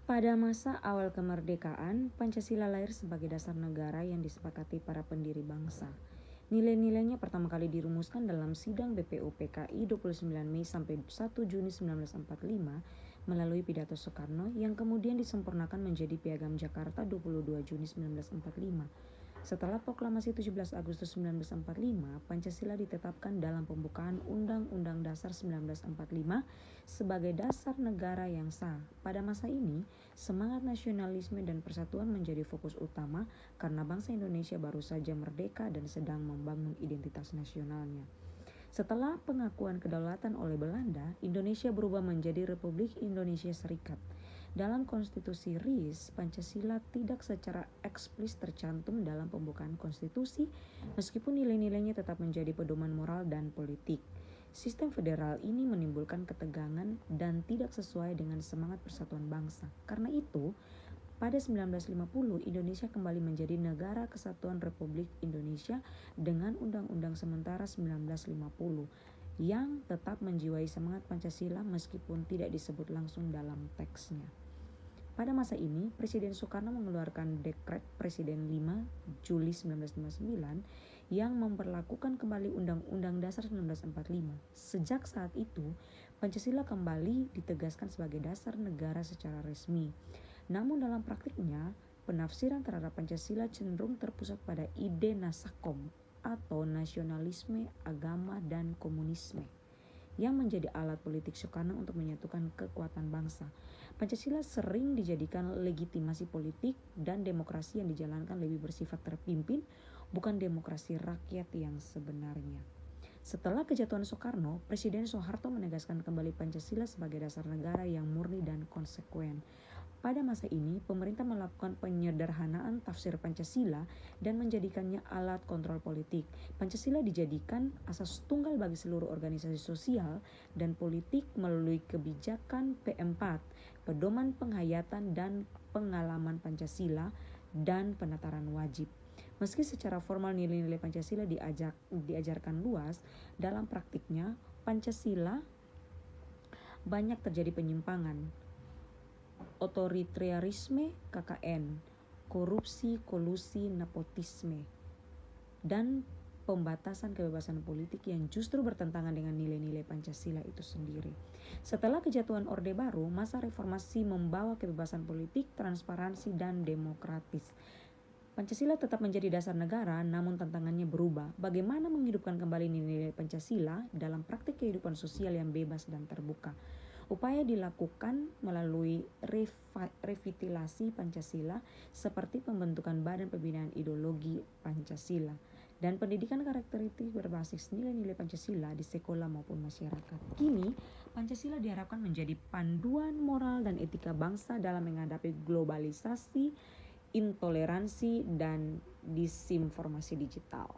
Pada masa awal kemerdekaan, Pancasila lahir sebagai dasar negara yang disepakati para pendiri bangsa. Nilai-nilainya pertama kali dirumuskan dalam sidang BPUPKI 29 Mei sampai 1 Juni 1945 melalui pidato Soekarno yang kemudian disempurnakan menjadi Piagam Jakarta 22 Juni 1945. Setelah proklamasi 17 Agustus 1945, Pancasila ditetapkan dalam pembukaan Undang-Undang Dasar 1945 sebagai dasar negara yang sah. Pada masa ini, semangat nasionalisme dan persatuan menjadi fokus utama karena bangsa Indonesia baru saja merdeka dan sedang membangun identitas nasionalnya. Setelah pengakuan kedaulatan oleh Belanda, Indonesia berubah menjadi Republik Indonesia Serikat. Dalam konstitusi RIS, Pancasila tidak secara eksplisit tercantum dalam pembukaan konstitusi, meskipun nilai-nilainya tetap menjadi pedoman moral dan politik. Sistem federal ini menimbulkan ketegangan dan tidak sesuai dengan semangat persatuan bangsa. Karena itu, pada 1950, Indonesia kembali menjadi Negara Kesatuan Republik Indonesia dengan Undang-Undang Sementara 1950 yang tetap menjiwai semangat Pancasila meskipun tidak disebut langsung dalam teksnya. Pada masa ini, Presiden Soekarno mengeluarkan Dekret Presiden 5 Juli 1959 yang memperlakukan kembali Undang-Undang Dasar 1945. Sejak saat itu, Pancasila kembali ditegaskan sebagai dasar negara secara resmi. Namun dalam praktiknya, penafsiran terhadap Pancasila cenderung terpusat pada ide nasakom atau nasionalisme, agama, dan komunisme yang menjadi alat politik Soekarno untuk menyatukan kekuatan bangsa. Pancasila sering dijadikan legitimasi politik dan demokrasi yang dijalankan lebih bersifat terpimpin, bukan demokrasi rakyat yang sebenarnya. Setelah kejatuhan Soekarno, Presiden Soeharto menegaskan kembali Pancasila sebagai dasar negara yang murni dan konsekuen. Pada masa ini, pemerintah melakukan penyederhanaan tafsir Pancasila dan menjadikannya alat kontrol politik. Pancasila dijadikan asas tunggal bagi seluruh organisasi sosial dan politik melalui kebijakan P4, pedoman penghayatan dan pengalaman Pancasila, dan penataran wajib. Meski secara formal nilai-nilai Pancasila diajarkan luas, dalam praktiknya Pancasila banyak terjadi penyimpangan. Otoritarisme, KKN, korupsi, kolusi, nepotisme, dan pembatasan kebebasan politik yang justru bertentangan dengan nilai-nilai Pancasila itu sendiri. Setelah kejatuhan Orde Baru, masa reformasi membawa kebebasan politik, transparansi, dan demokratis. Pancasila tetap menjadi dasar negara, namun tantangannya berubah. Bagaimana menghidupkan kembali nilai-nilai Pancasila dalam praktik kehidupan sosial yang bebas dan terbuka? Upaya dilakukan melalui revitalisasi Pancasila seperti pembentukan Badan Pembinaan Ideologi Pancasila dan pendidikan karakteristik berbasis nilai-nilai Pancasila di sekolah maupun masyarakat. Kini, Pancasila diharapkan menjadi panduan moral dan etika bangsa dalam menghadapi globalisasi, intoleransi, dan disinformasi digital.